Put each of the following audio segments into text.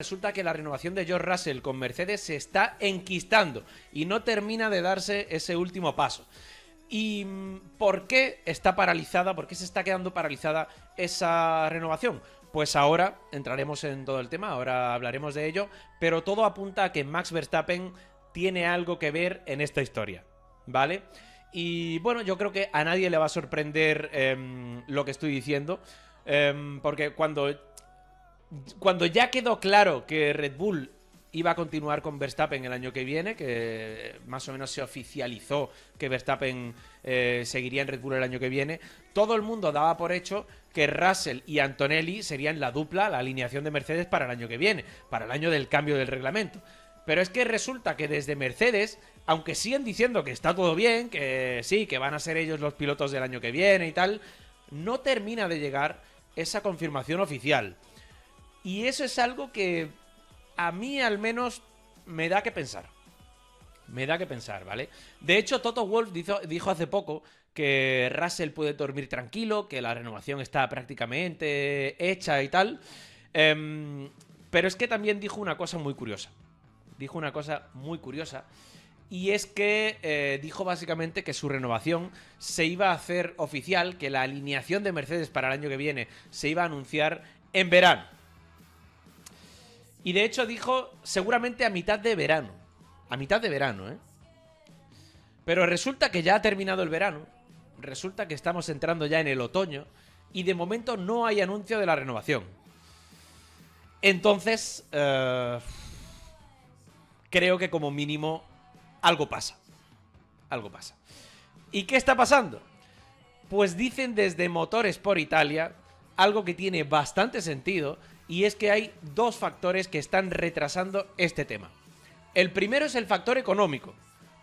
Resulta que la renovación de George Russell con Mercedes se está enquistando y no termina de darse ese último paso. ¿Y por qué está paralizada? ¿Por qué se está quedando paralizada esa renovación? Pues ahora entraremos en todo el tema, ahora hablaremos de ello, pero todo apunta a que Max Verstappen tiene algo que ver en esta historia, ¿vale? Y bueno, yo creo que a nadie le va a sorprender lo que estoy diciendo, porque cuando ya quedó claro que Red Bull iba a continuar con Verstappen el año que viene, que más o menos se oficializó que Verstappen seguiría en Red Bull el año que viene, todo el mundo daba por hecho que Russell y Antonelli serían la dupla, la alineación de Mercedes para el año que viene, para el año del cambio del reglamento. Pero es que resulta que desde Mercedes, aunque siguen diciendo que está todo bien, que sí, que van a ser ellos los pilotos del año que viene y tal, no termina de llegar esa confirmación oficial. Y eso es algo que a mí al menos me da que pensar. Me da que pensar, ¿vale? De hecho, Toto Wolff dijo hace poco que Russell puede dormir tranquilo, que la renovación está prácticamente hecha y tal. Pero es que también dijo una cosa muy curiosa. Dijo una cosa muy curiosa. Y es que dijo básicamente que su renovación se iba a hacer oficial, que la alineación de Mercedes para el año que viene se iba a anunciar en verano. Y de hecho dijo seguramente a mitad de verano. A mitad de verano, ¿eh? Pero resulta que ya ha terminado el verano. Resulta que estamos entrando ya en el otoño. Y de momento no hay anuncio de la renovación. Entonces, creo que como mínimo algo pasa. Algo pasa. ¿Y qué está pasando? Pues dicen desde Motores por Italia algo que tiene bastante sentido, y es que hay dos factores que están retrasando este tema. El primero es el factor económico,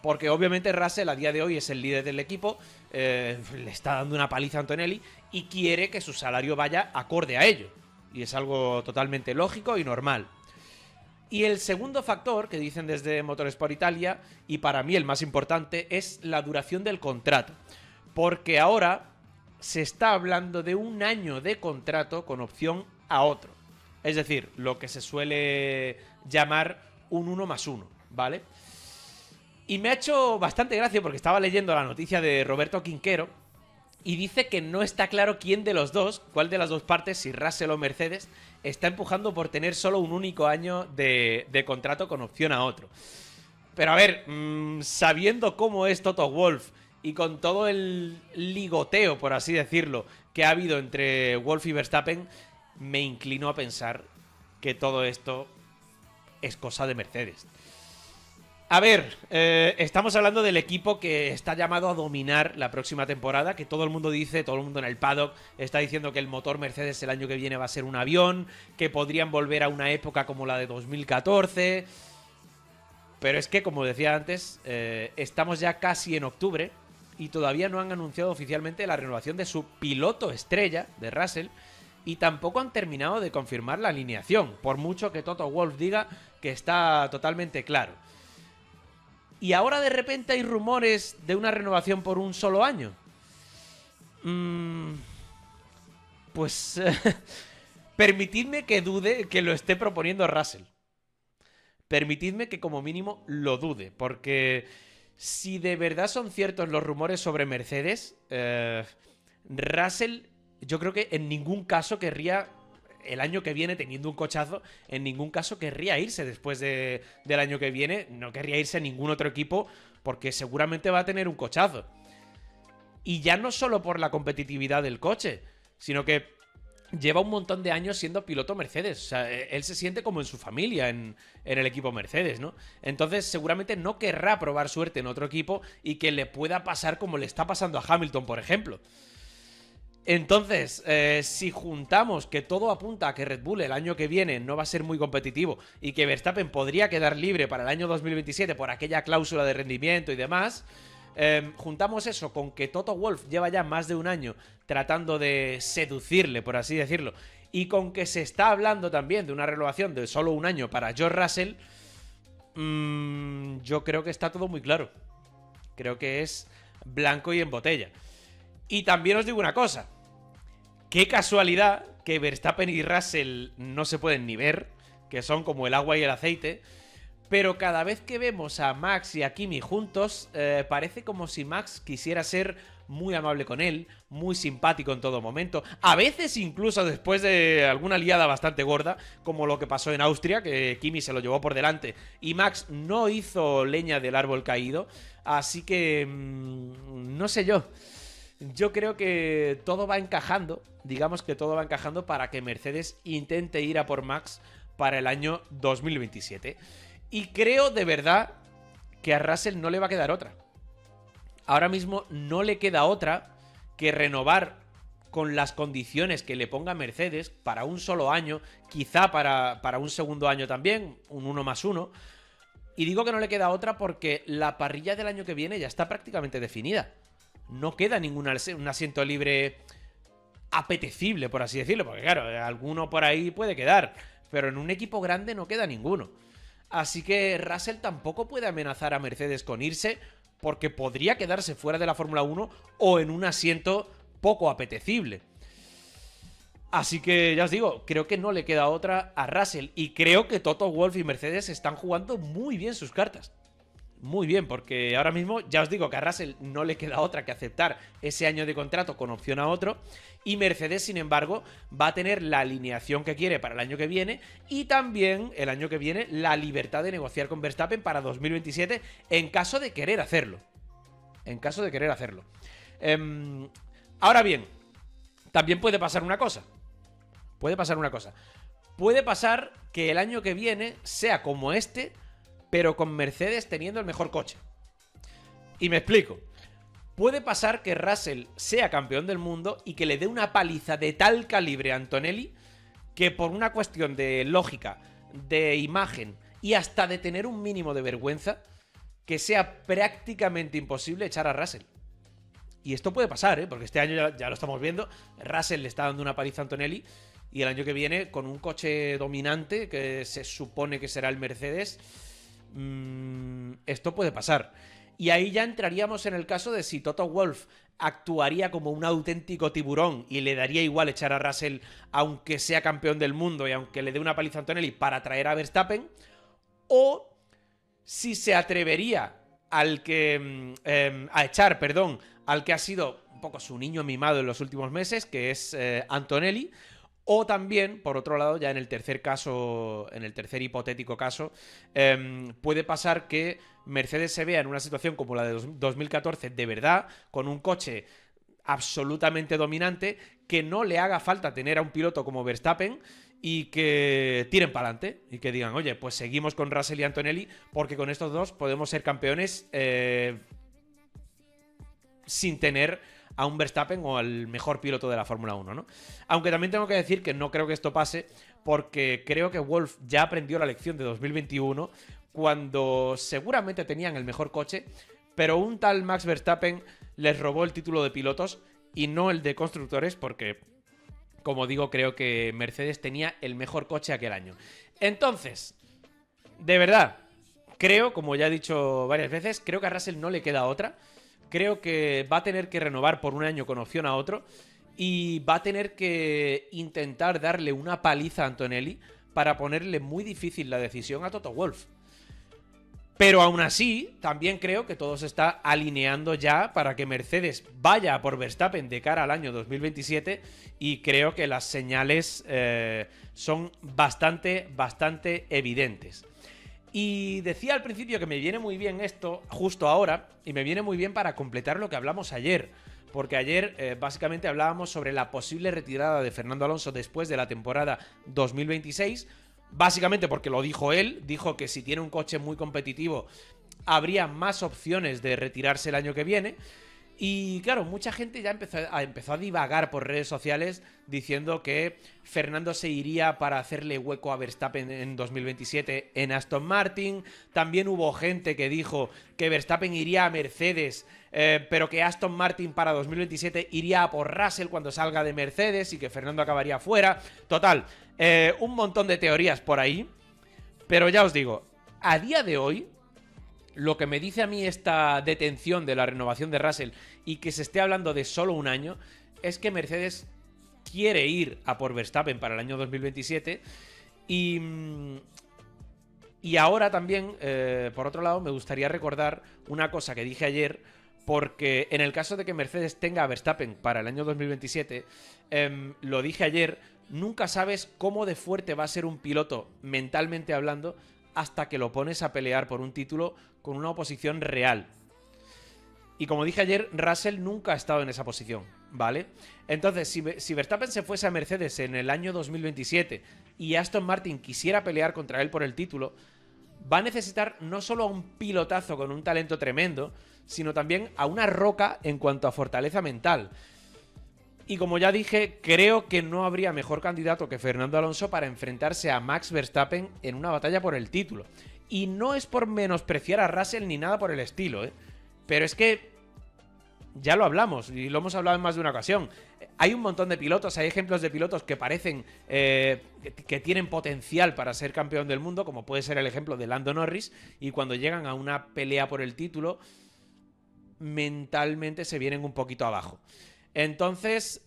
porque obviamente Russell a día de hoy es el líder del equipo, le está dando una paliza a Antonelli y quiere que su salario vaya acorde a ello. Y es algo totalmente lógico y normal. Y el segundo factor que dicen desde Motorsport Italia, y para mí el más importante, es la duración del contrato. Porque ahora se está hablando de un año de contrato con opción a otro. Es decir, lo que se suele llamar un 1+1, ¿vale? Y me ha hecho bastante gracia porque estaba leyendo la noticia de Roberto Quinquero y dice que no está claro quién de los dos, cuál de las dos partes, si Russell o Mercedes, está empujando por tener solo un único año de contrato con opción a otro. Pero a ver, sabiendo cómo es Toto Wolff y con todo el ligoteo, por así decirlo, que ha habido entre Wolff y Verstappen, me inclino a pensar que todo esto es cosa de Mercedes. A ver, estamos hablando del equipo que está llamado a dominar la próxima temporada, que todo el mundo dice, todo el mundo en el paddock está diciendo que el motor Mercedes el año que viene va a ser un avión, que podrían volver a una época como la de 2014. Pero es que, como decía antes, estamos ya casi en octubre y todavía no han anunciado oficialmente la renovación de su piloto estrella, de Russell, y tampoco han terminado de confirmar la alineación, por mucho que Toto Wolff diga que está totalmente claro. Y ahora de repente hay rumores de una renovación por un solo año. Pues permitidme que dude que lo esté proponiendo Russell. Permitidme que como mínimo lo dude, porque si de verdad son ciertos los rumores sobre Mercedes, Russell yo creo que en ningún caso querría, el año que viene teniendo un cochazo, en ningún caso querría irse después del año que viene, no querría irse a ningún otro equipo porque seguramente va a tener un cochazo. Y ya no solo por la competitividad del coche, sino que lleva un montón de años siendo piloto Mercedes. O sea, él se siente como en su familia en el equipo Mercedes, ¿no? Entonces seguramente no querrá probar suerte en otro equipo y que le pueda pasar como le está pasando a Hamilton, por ejemplo. Entonces, si juntamos que todo apunta a que Red Bull el año que viene no va a ser muy competitivo y que Verstappen podría quedar libre para el año 2027 por aquella cláusula de rendimiento y demás, juntamos eso con que Toto Wolff lleva ya más de un año tratando de seducirle, por así decirlo, y con que se está hablando también de una renovación de solo un año para George Russell, yo creo que está todo muy claro. Creo que es blanco y en botella. Y también os digo una cosa. Qué casualidad que Verstappen y Russell no se pueden ni ver, que son como el agua y el aceite. Pero cada vez que vemos a Max y a Kimi juntos, parece como si Max quisiera ser muy amable con él, muy simpático en todo momento. A veces incluso después de alguna liada bastante gorda, como lo que pasó en Austria, que Kimi se lo llevó por delante y Max no hizo leña del árbol caído. Así que... no sé yo. Yo creo que todo va encajando, digamos que todo va encajando para que Mercedes intente ir a por Max para el año 2027. Y creo de verdad que a Russell no le va a quedar otra. Ahora mismo no le queda otra que renovar con las condiciones que le ponga Mercedes para un solo año, quizá para un segundo año también, un 1+1. Y digo que no le queda otra porque la parrilla del año que viene ya está prácticamente definida. No queda ningún asiento libre apetecible, por así decirlo, porque claro, alguno por ahí puede quedar, pero en un equipo grande no queda ninguno. Así que Russell tampoco puede amenazar a Mercedes con irse, porque podría quedarse fuera de la Fórmula 1 o en un asiento poco apetecible. Así que ya os digo, creo que no le queda otra a Russell. Y creo que Toto Wolff y Mercedes están jugando muy bien sus cartas. Muy bien, porque ahora mismo ya os digo que a Russell no le queda otra que aceptar ese año de contrato con opción a otro. Y Mercedes, sin embargo, va a tener la alineación que quiere para el año que viene. Y también el año que viene la libertad de negociar con Verstappen para 2027 en caso de querer hacerlo. En caso de querer hacerlo. Ahora bien, también puede pasar una cosa. Puede pasar una cosa. Puede pasar que el año que viene sea como este, pero con Mercedes teniendo el mejor coche. Y me explico. Puede pasar que Russell sea campeón del mundo y que le dé una paliza de tal calibre a Antonelli que por una cuestión de lógica, de imagen y hasta de tener un mínimo de vergüenza, que sea prácticamente imposible echar a Russell. Y esto puede pasar, porque este año ya lo estamos viendo. Russell le está dando una paliza a Antonelli y el año que viene, con un coche dominante que se supone que será el Mercedes, esto puede pasar. Y ahí ya entraríamos en el caso de si Toto Wolff actuaría como un auténtico tiburón y le daría igual echar a Russell aunque sea campeón del mundo y aunque le dé una paliza a Antonelli para traer a Verstappen, o si se atrevería a echar al que ha sido un poco su niño mimado en los últimos meses, que es Antonelli. O también, por otro lado, ya en el tercer caso, en el tercer hipotético caso, puede pasar que Mercedes se vea en una situación como la de 2014, de verdad, con un coche absolutamente dominante, que no le haga falta tener a un piloto como Verstappen y que tiren para adelante y que digan, oye, pues seguimos con Russell y Antonelli porque con estos dos podemos ser campeones sin tener a un Verstappen o al mejor piloto de la Fórmula 1, ¿no? Aunque también tengo que decir que no creo que esto pase, porque creo que Wolff ya aprendió la lección de 2021, cuando seguramente tenían el mejor coche, pero un tal Max Verstappen les robó el título de pilotos y no el de constructores, porque, como digo, creo que Mercedes tenía el mejor coche aquel año. Entonces, de verdad, creo, como ya he dicho varias veces, creo que a Russell no le queda otra. Creo que va a tener que renovar por un año con opción a otro y va a tener que intentar darle una paliza a Antonelli para ponerle muy difícil la decisión a Toto Wolff. Pero aún así, también creo que todo se está alineando ya para que Mercedes vaya a por Verstappen de cara al año 2027 y creo que las señales son bastante evidentes. Y decía al principio que me viene muy bien esto justo ahora, y me viene muy bien para completar lo que hablamos ayer, porque ayer básicamente hablábamos sobre la posible retirada de Fernando Alonso después de la temporada 2026, básicamente porque lo dijo él, dijo que si tiene un coche muy competitivo habría más opciones de retirarse el año que viene. Y claro, mucha gente ya empezó a divagar por redes sociales diciendo que Fernando se iría para hacerle hueco a Verstappen en 2027 en Aston Martin. También hubo gente que dijo que Verstappen iría a Mercedes, pero que Aston Martin para 2027 iría a por Russell cuando salga de Mercedes y que Fernando acabaría fuera. Total, un montón de teorías por ahí. Pero ya os digo, a día de hoy, lo que me dice a mí esta detención de la renovación de Russell y que se esté hablando de solo un año es que Mercedes quiere ir a por Verstappen para el año 2027 Y ahora también, por otro lado, me gustaría recordar una cosa que dije ayer, porque en el caso de que Mercedes tenga a Verstappen para el año 2027, lo dije ayer, nunca sabes cómo de fuerte va a ser un piloto mentalmente hablando hasta que lo pones a pelear por un título con una oposición real. Y como dije ayer, Russell nunca ha estado en esa posición, ¿vale? Entonces, si Verstappen se fuese a Mercedes en el año 2027 y Aston Martin quisiera pelear contra él por el título, va a necesitar no solo a un pilotazo con un talento tremendo, sino también a una roca en cuanto a fortaleza mental. Y como ya dije, creo que no habría mejor candidato que Fernando Alonso para enfrentarse a Max Verstappen en una batalla por el título. Y no es por menospreciar a Russell ni nada por el estilo, ¿eh? Pero es que ya lo hablamos y lo hemos hablado en más de una ocasión. Hay un montón de pilotos, hay ejemplos de pilotos que parecen que tienen potencial para ser campeón del mundo, como puede ser el ejemplo de Lando Norris, y cuando llegan a una pelea por el título, mentalmente se vienen un poquito abajo. Entonces,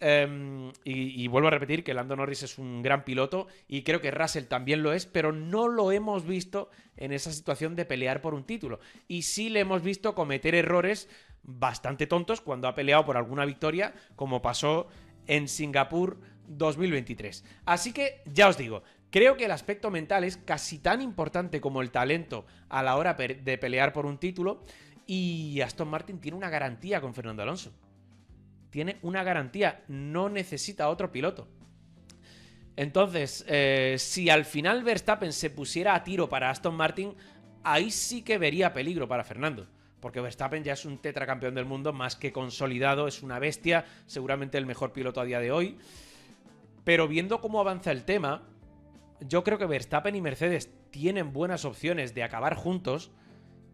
y vuelvo a repetir que Lando Norris es un gran piloto y creo que Russell también lo es, pero no lo hemos visto en esa situación de pelear por un título. Y sí le hemos visto cometer errores bastante tontos cuando ha peleado por alguna victoria, como pasó en Singapur 2023. Así que, ya os digo, creo que el aspecto mental es casi tan importante como el talento a la hora de pelear por un título, y Aston Martin tiene una garantía con Fernando Alonso. Tiene una garantía, no necesita otro piloto. Entonces, si al final Verstappen se pusiera a tiro para Aston Martin, ahí sí que vería peligro para Fernando. Porque Verstappen ya es un tetracampeón del mundo más que consolidado, es una bestia, seguramente el mejor piloto a día de hoy. Pero viendo cómo avanza el tema, yo creo que Verstappen y Mercedes tienen buenas opciones de acabar juntos,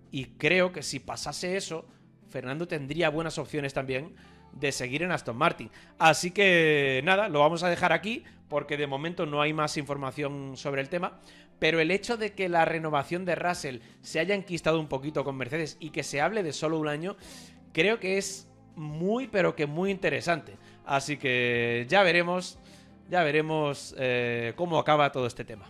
y creo que si pasase eso, Fernando tendría buenas opciones también de seguir en Aston Martin. Así que nada, lo vamos a dejar aquí porque de momento no hay más información sobre el tema, pero el hecho de que la renovación de Russell se haya enquistado un poquito con Mercedes y que se hable de solo un año, creo que es muy pero que muy interesante. Así que ya veremos cómo acaba todo este tema.